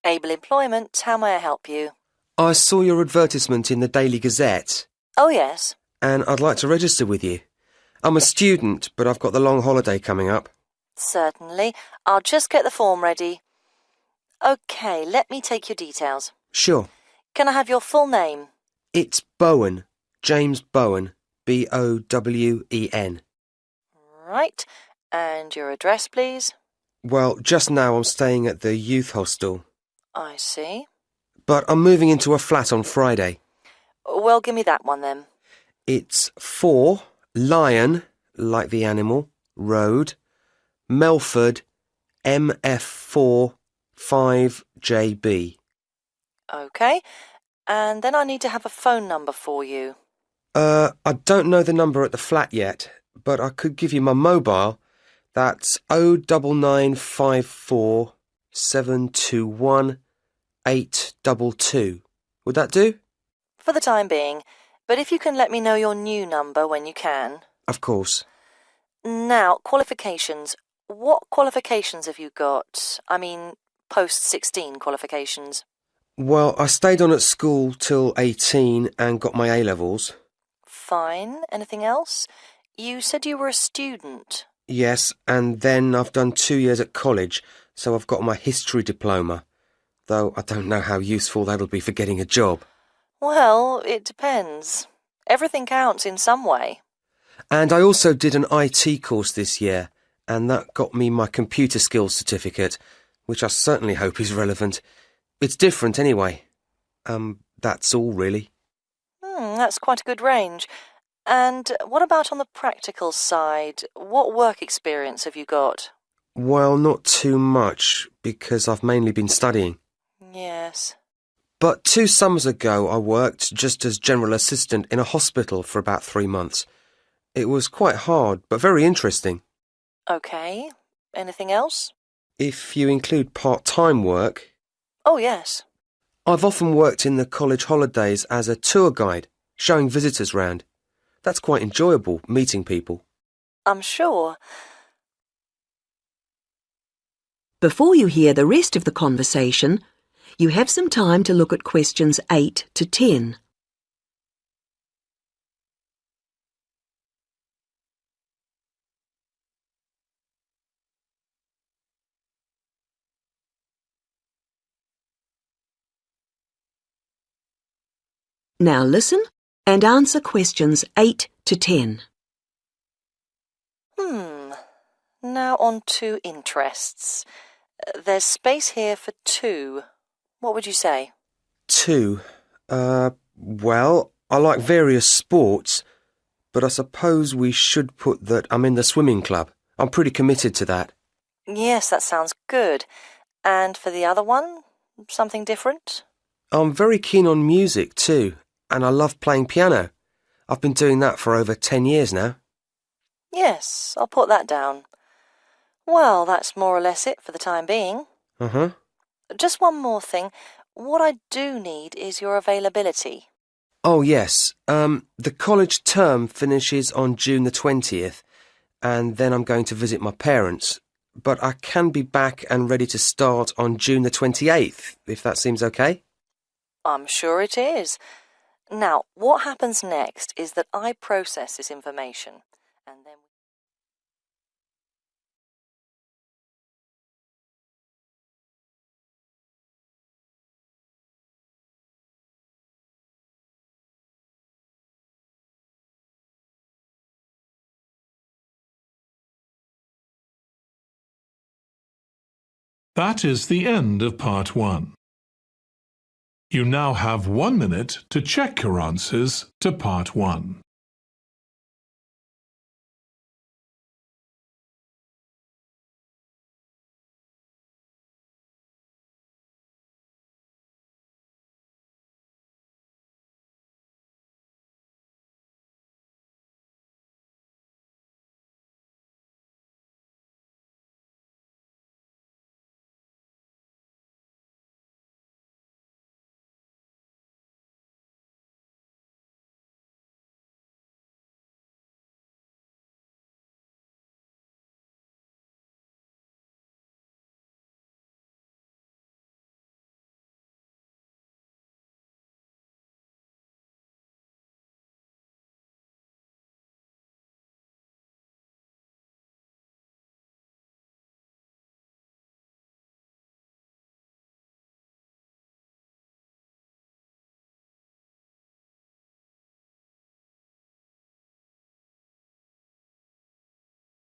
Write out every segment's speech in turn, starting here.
Able Employment, how may I help you? I saw your advertisement in the Daily Gazette, Oh, yes. and I'd like to register with you. I'm a student, but I've got the long holiday coming up. Certainly. I'll just get the form ready. OK, let me take your details. Sure. Can I have your full name? It's Bowen. James Bowen. Bowen. Right. And your address, please? Well, just now I'm staying at the youth hostel, I see. but I'm moving into a flat on Friday. Well, give me that one then. It's 4 Lion, like the animal, Road, Melford, MF4 5JB. OK. And then I need to have a phone number for you. I don't know the number at the flat yet, but I could give you my mobile. That's 09954 721 822. Would that do? For the time being. But if you can let me know your new number when you can. Of course. Now, qualifications. What qualifications have you got? I mean, post-16 qualifications. Well, I stayed on at school till 18 and got my A-levels. Fine. Anything else? You said you were a student. Yes, and then I've done 2 years at college, so I've got my history diploma, though I don't know how useful that'll be for getting a job. Well, it depends. Everything counts in some way. And I also did an IT course this year, and that got me my computer skills certificate, which I certainly hope is relevant. It's different anyway. That's all really. That's quite a good range. And what about on the practical side? What work experience have you got? Well, not too much, because I've mainly been studying. Yes. But 2 summers ago I worked just as general assistant in a hospital for about 3 months. It was quite hard, but very interesting. OK. Anything else? If you include part-time work, Oh, yes. I've often worked in the college holidays as a tour guide, showing visitors round. That's quite enjoyable, meeting people. I'm sure. Before you hear the rest of the conversation, you have some time to look at questions 8 to 10. Now listen and answer questions 8 to 10. Now on to interests. There's space here for 2. What would you say? 2. Well, I like various sports, but I suppose we should put that I'm in the swimming club. I'm pretty committed to that. Yes, that sounds good. And for the other one, something different? I'm very keen on music too, and I love playing piano. I've been doing that for over 10 years now. Yes, I'll put that down. Well, that's more or less it for the time being. Uh-huh. Just one more thing. What I do need is your availability. Oh, yes. The college term finishes on June the 20th, and then I'm going to visit my parents. But I can be back and ready to start on June the 28th, if that seems okay. I'm sure it is. Now, what happens next is that I process this information, and then That is the end of part 1. You now have 1 minute to check your answers to part 1.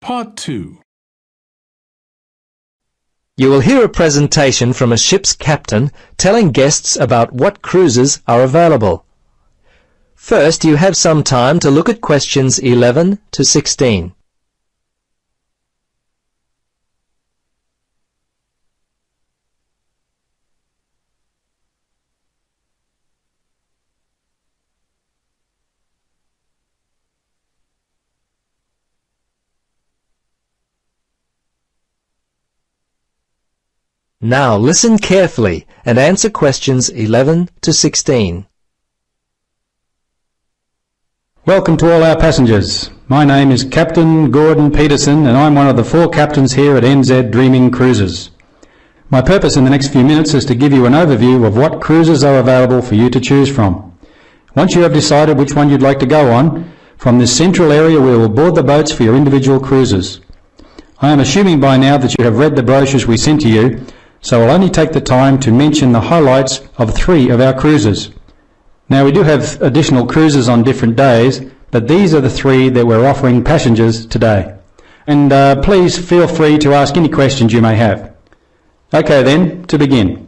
Part 2. You will hear a presentation from a ship's captain telling guests about what cruises are available. First, you have some time to look at questions 11 to 16. Now listen carefully and answer questions 11 to 16. Welcome to all our passengers. My name is Captain Gordon Peterson and I'm one of the 4 captains here at NZ Dreaming Cruises. My purpose in the next few minutes is to give you an overview of what cruises are available for you to choose from. Once you have decided which one you'd like to go on, from this central area we will board the boats for your individual cruises. I am assuming by now that you have read the brochures we sent to you, so I'll only take the time to mention the highlights of 3 of our cruises. Now we do have additional cruises on different days, but these are the 3 that we're offering passengers today. And please feel free to ask any questions you may have. Okay then, to begin.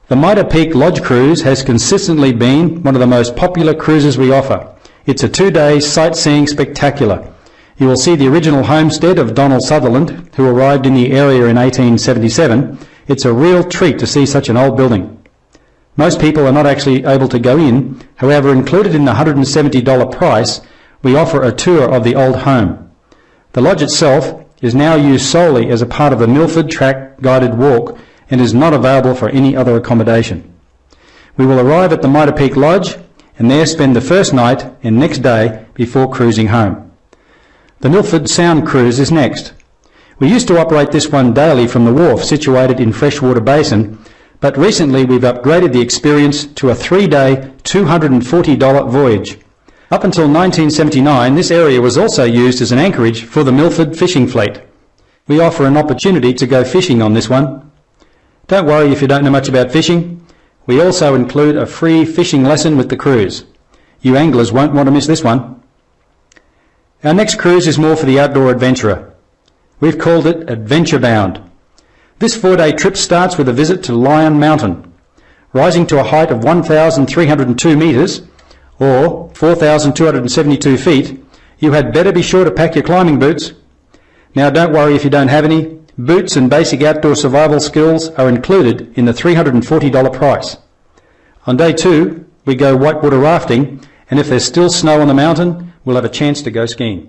The Mitre Peak Lodge Cruise has consistently been one of the most popular cruises we offer. It's a 2-day sightseeing spectacular. You will see the original homestead of Donald Sutherland, who arrived in the area in 1877. It's a real treat to see such an old building. Most people are not actually able to go in. However, included in the $170 price, we offer a tour of the old home. The lodge itself is now used solely as a part of the Milford Track guided walk and is not available for any other accommodation. We will arrive at the Mitre Peak Lodge and there spend the first night and next day before cruising home. The Milford Sound Cruise is next. We used to operate this one daily from the wharf situated in Freshwater Basin, but recently we've upgraded the experience to a 3-day, $240 voyage. Up until 1979, this area was also used as an anchorage for the Milford fishing fleet. We offer an opportunity to go fishing on this one. Don't worry if you don't know much about fishing. We also include a free fishing lesson with the cruise. You anglers won't want to miss this one. Our next cruise is more for the outdoor adventurer. We've called it Adventure Bound. This 4-day trip starts with a visit to Lion Mountain. Rising to a height of 1,302 metres, or 4,272 feet, you had better be sure to pack your climbing boots. Now don't worry if you don't have any. Boots and basic outdoor survival skills are included in the $340 price. On day 2, we go whitewater rafting, and if there's still snow on the mountain, we'll have a chance to go skiing.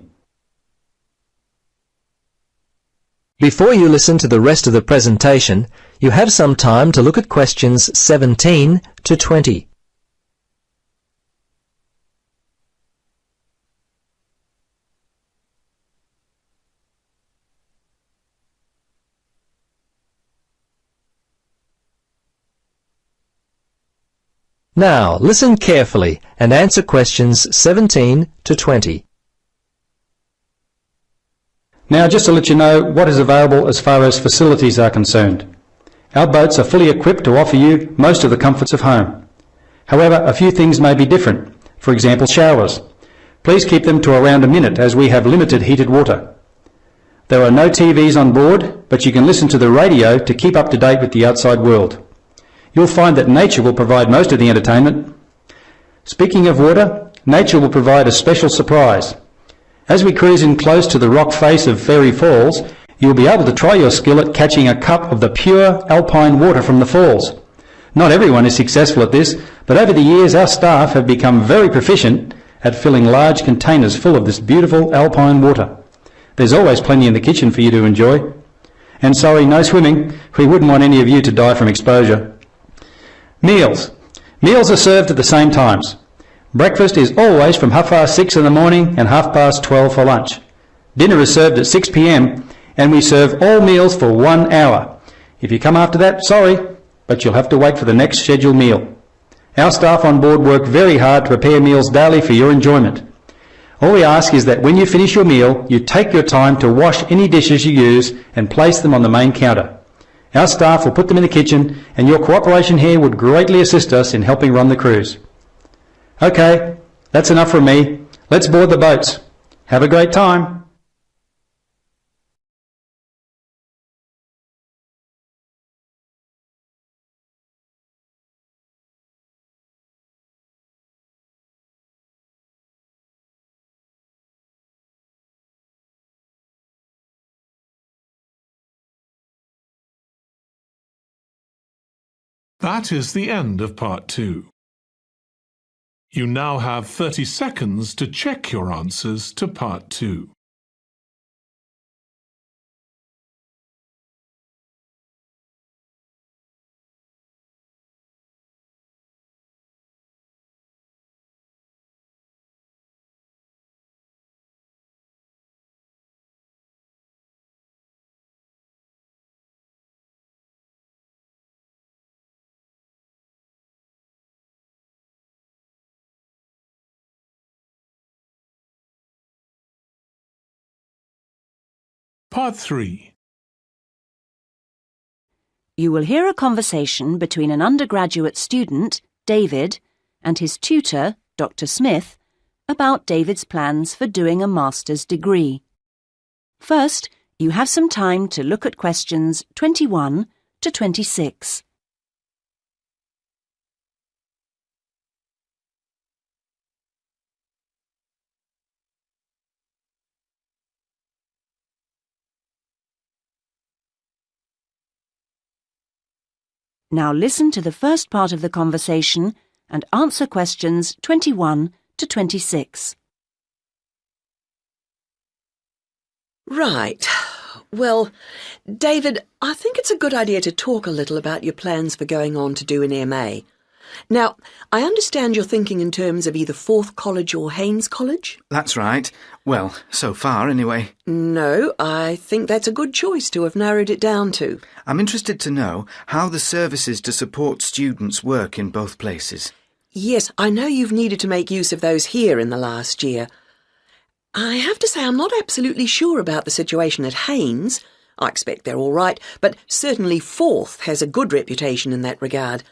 Before you listen to the rest of the presentation, you have some time to look at questions 17 to 20. Now, listen carefully and answer questions 17 to 20. Now, just to let you know what is available as far as facilities are concerned. Our boats are fully equipped to offer you most of the comforts of home. However, a few things may be different. For example, showers. Please keep them to around a minute as we have limited heated water. There are no TVs on board, but you can listen to the radio to keep up to date with the outside world. You'll find that nature will provide most of the entertainment. Speaking of water, nature will provide a special surprise. As we cruise in close to the rock face of Fairy Falls, you'll be able to try your skill at catching a cup of the pure alpine water from the falls. Not everyone is successful at this, but over the years our staff have become very proficient at filling large containers full of this beautiful alpine water. There's always plenty in the kitchen for you to enjoy. And sorry, no swimming. We wouldn't want any of you to die from exposure. Meals. Meals are served at the same times. Breakfast is always from 6:30 in the morning and 12:30 for lunch. Dinner is served at 6 p.m. and we serve all meals for 1 hour. If you come after that, sorry, but you'll have to wait for the next scheduled meal. Our staff on board work very hard to prepare meals daily for your enjoyment. All we ask is that when you finish your meal, you take your time to wash any dishes you use and place them on the main counter. Our staff will put them in the kitchen, and your cooperation here would greatly assist us in helping run the cruise. Okay, that's enough from me. Let's board the boats. Have a great time. That is the end of Part 2. You now have 30 seconds to check your answers to Part 2. Part 3. You will hear a conversation between an undergraduate student, David, and his tutor, Dr. Smith, about David's plans for doing a master's degree. First, you have some time to look at questions 21 to 26. Now listen to the first part of the conversation and answer questions 21 to 26. Right. Well, David, I think it's a good idea to talk a little about your plans for going on to do an MA. Now, I understand you're thinking in terms of either Forth College or Haynes College? That's right. Well, so far anyway. No, I think that's a good choice to have narrowed it down to. I'm interested to know how the services to support students work in both places. Yes, I know you've needed to make use of those here in the last year. I have to say I'm not absolutely sure about the situation at Haynes. I expect they're all right, but certainly Forth has a good reputation in that regard.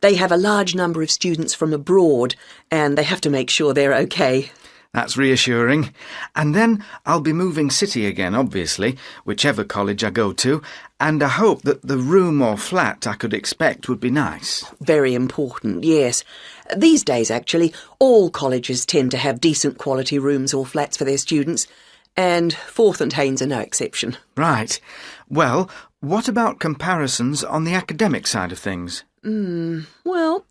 They have a large number of students from abroad, and they have to make sure they're okay. That's reassuring. And then I'll be moving city again, obviously, whichever college I go to, and I hope that the room or flat I could expect would be nice. Very important, yes. These days, actually, all colleges tend to have decent quality rooms or flats for their students, and Forth and Haynes are no exception. Right. Well, what about comparisons on the academic side of things? Well,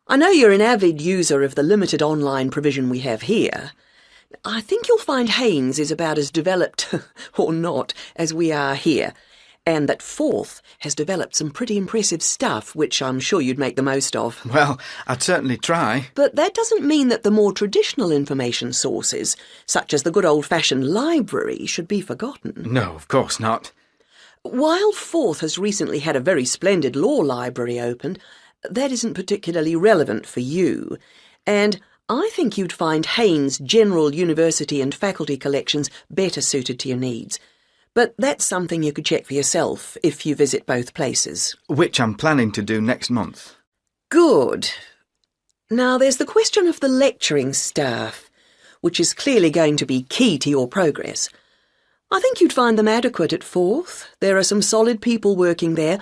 I know you're an avid user of the limited online provision we have here. I think you'll find Haynes is about as developed, or not, as we are here, and that Forth has developed some pretty impressive stuff, which I'm sure you'd make the most of. Well, I'd certainly try. But that doesn't mean that the more traditional information sources, such as the good old-fashioned library, should be forgotten. No, of course not. While Forth has recently had a very splendid law library opened, that isn't particularly relevant for you, and I think you'd find Haynes' general university and faculty collections better suited to your needs. But that's something you could check for yourself if you visit both places. Which I'm planning to do next month. Good. Now there's the question of the lecturing staff, which is clearly going to be key to your progress. I think you'd find them adequate at Forth. There are some solid people working there,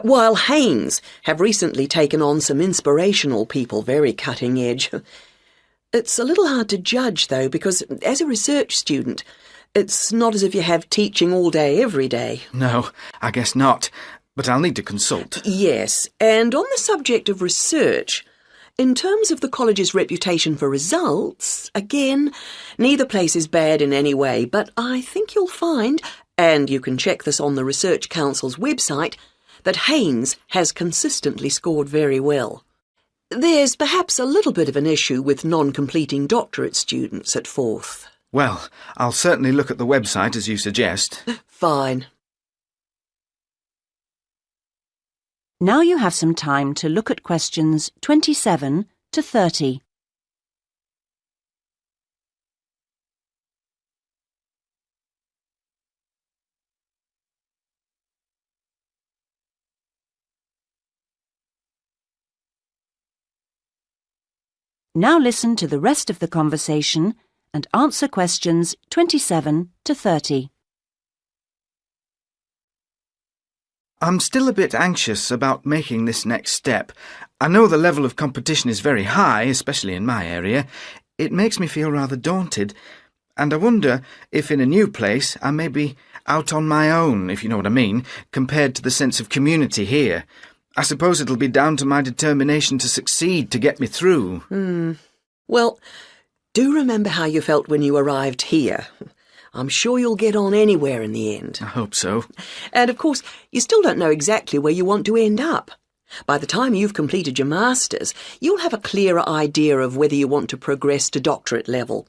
while Haynes have recently taken on some inspirational people, very cutting edge. It's a little hard to judge, though, because as a research student, it's not as if you have teaching all day, every day. No, I guess not. But I'll need to consult. Yes, and on the subject of research, in terms of the college's reputation for results, again, neither place is bad in any way, but I think you'll find, and you can check this on the Research Council's website, that Haynes has consistently scored very well. There's perhaps a little bit of an issue with non-completing doctorate students at Forth. Well, I'll certainly look at the website as you suggest. Fine. Now you have some time to look at questions 27 to 30. Now listen to the rest of the conversation and answer questions 27 to 30. I'm still a bit anxious about making this next step. I know the level of competition is very high, especially in my area. It makes me feel rather daunted, and I wonder if in a new place I may be out on my own, if you know what I mean, compared to the sense of community here. I suppose it'll be down to my determination to succeed to get me through. Well, do remember how you felt when you arrived here. I'm sure you'll get on anywhere in the end. I hope so. And, of course, you still don't know exactly where you want to end up. By the time you've completed your Masters, you'll have a clearer idea of whether you want to progress to doctorate level.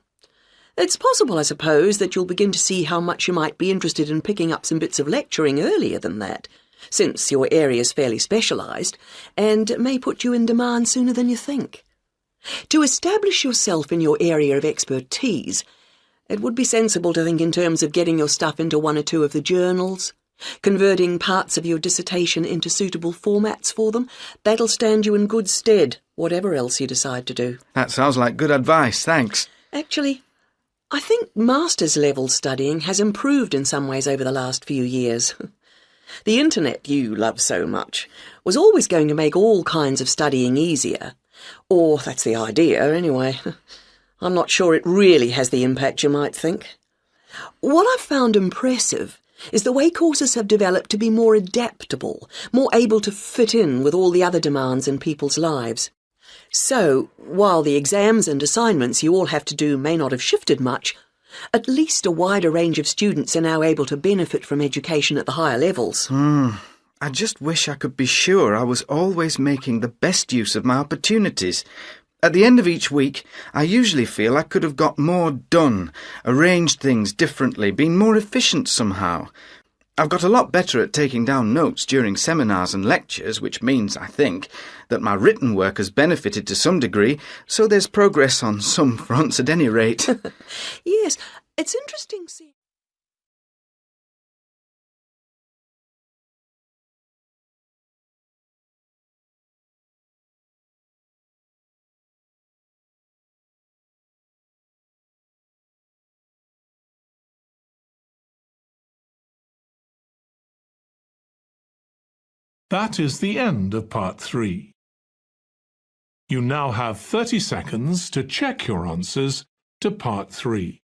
It's possible, I suppose, that you'll begin to see how much you might be interested in picking up some bits of lecturing earlier than that, since your area's fairly specialised, and may put you in demand sooner than you think. To establish yourself in your area of expertise, it would be sensible to think in terms of getting your stuff into one or two of the journals, converting parts of your dissertation into suitable formats for them. That'll stand you in good stead, whatever else you decide to do. That sounds like good advice, thanks. Actually, I think Masters level studying has improved in some ways over the last few years. The internet you love so much was always going to make all kinds of studying easier. Or that's the idea, anyway. I'm not sure it really has the impact you might think. What I've found impressive is the way courses have developed to be more adaptable, more able to fit in with all the other demands in people's lives. So, while the exams and assignments you all have to do may not have shifted much, at least a wider range of students are now able to benefit from education at the higher levels. I just wish I could be sure I was always making the best use of my opportunities. At the end of each week, I usually feel I could have got more done, arranged things differently, been more efficient somehow. I've got a lot better at taking down notes during seminars and lectures, which means, I think, that my written work has benefited to some degree, so there's progress on some fronts at any rate. Yes, it's interesting seeing... That is the end of part 3. You now have 30 seconds to check your answers to part 3.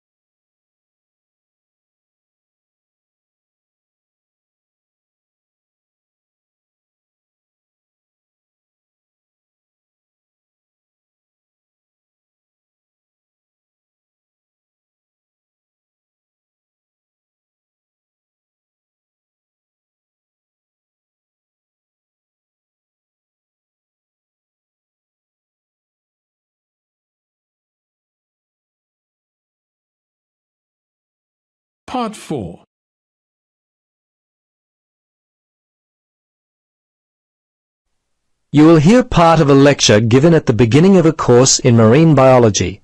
Part 4. You will hear part of a lecture given at the beginning of a course in marine biology.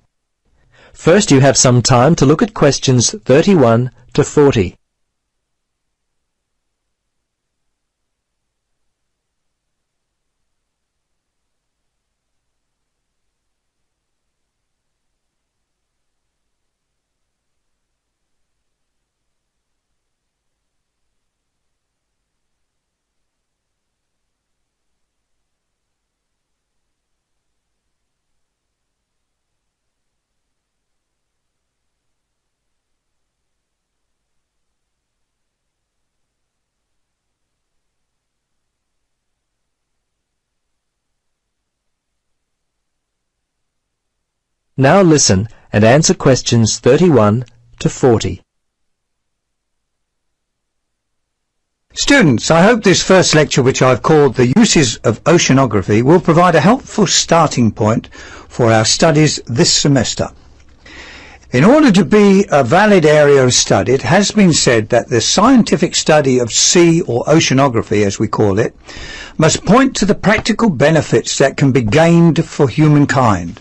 First, you have some time to look at questions 31 to 40. Now listen and answer questions 31 to 40. Students, I hope this first lecture, which I've called The Uses of Oceanography, will provide a helpful starting point for our studies this semester. In order to be a valid area of study, it has been said that the scientific study of sea or oceanography, as we call it, must point to the practical benefits that can be gained for humankind.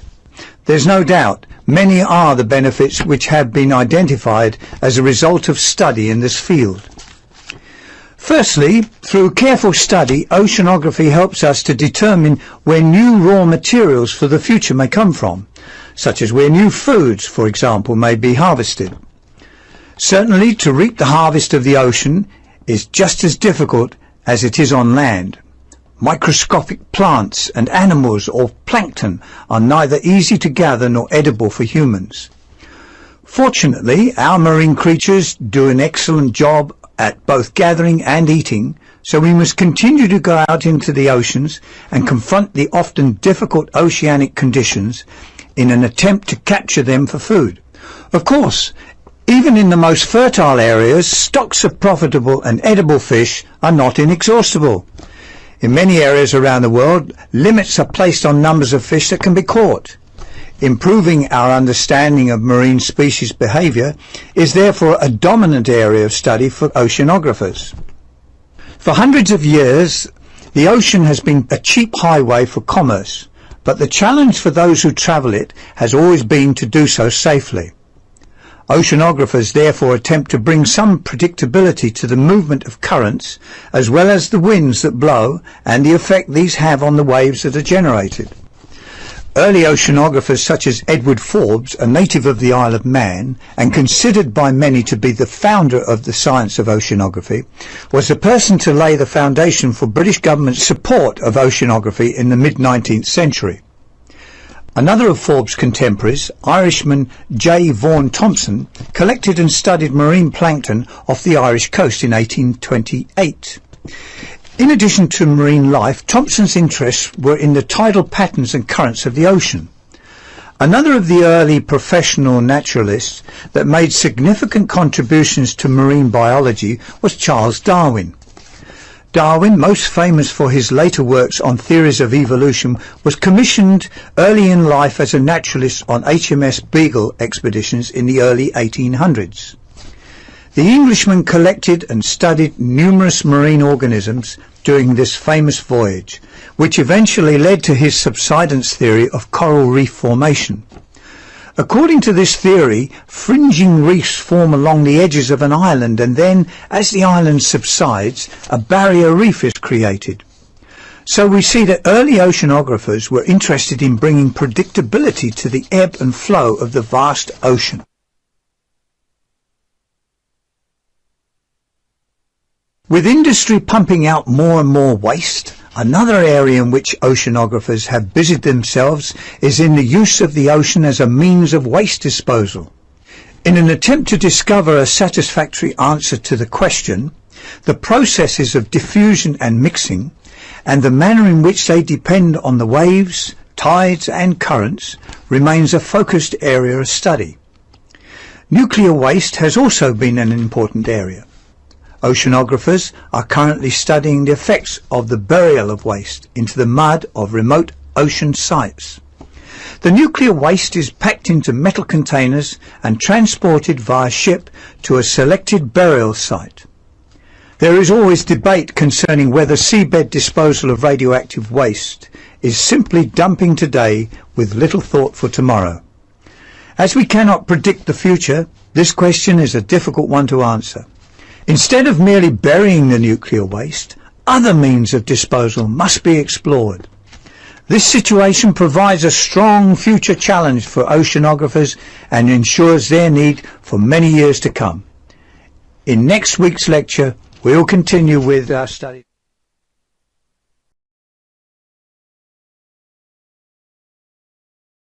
There's no doubt many are the benefits which have been identified as a result of study in this field. Firstly, through careful study, oceanography helps us to determine where new raw materials for the future may come from, such as where new foods, for example, may be harvested. Certainly, to reap the harvest of the ocean is just as difficult as it is on land. Microscopic plants and animals or plankton are neither easy to gather nor edible for humans. Fortunately, our marine creatures do an excellent job at both gathering and eating, So we must continue to go out into the oceans and confront the often difficult oceanic conditions in an attempt to capture them for food. Of course, even in the most fertile areas, stocks of profitable and edible fish are not inexhaustible. In many areas around the world, limits are placed on numbers of fish that can be caught. Improving our understanding of marine species behaviour is therefore a dominant area of study for oceanographers. For hundreds of years, the ocean has been a cheap highway for commerce, but the challenge for those who travel it has always been to do so safely. Oceanographers therefore attempt to bring some predictability to the movement of currents, as well as the winds that blow and the effect these have on the waves that are generated. Early oceanographers such as Edward Forbes, a native of the Isle of Man and considered by many to be the founder of the science of oceanography, was the person to lay the foundation for British government's support of oceanography in the mid-19th century. Another of Forbes' contemporaries, Irishman J. Vaughan Thompson, collected and studied marine plankton off the Irish coast in 1828. In addition to marine life, Thompson's interests were in the tidal patterns and currents of the ocean. Another of the early professional naturalists that made significant contributions to marine biology was Charles Darwin. Darwin, most famous for his later works on theories of evolution, was commissioned early in life as a naturalist on HMS Beagle expeditions in the early 1800s. The Englishman collected and studied numerous marine organisms during this famous voyage, which eventually led to his subsidence theory of coral reef formation. According to this theory, fringing reefs form along the edges of an island, and then, as the island subsides, a barrier reef is created. So we see that early oceanographers were interested in bringing predictability to the ebb and flow of the vast ocean. With industry pumping out more and more waste, another area in which oceanographers have busied themselves is in the use of the ocean as a means of waste disposal. In an attempt to discover a satisfactory answer to the question, the processes of diffusion and mixing, and the manner in which they depend on the waves, tides and currents, remains a focused area of study. Nuclear waste has also been an important area. Oceanographers are currently studying the effects of the burial of waste into the mud of remote ocean sites. The nuclear waste is packed into metal containers and transported via ship to a selected burial site. There is always debate concerning whether seabed disposal of radioactive waste is simply dumping today with little thought for tomorrow. As we cannot predict the future, this question is a difficult one to answer. Instead of merely burying the nuclear waste, other means of disposal must be explored. This situation provides a strong future challenge for oceanographers and ensures their need for many years to come. In next week's lecture, we will continue with our study.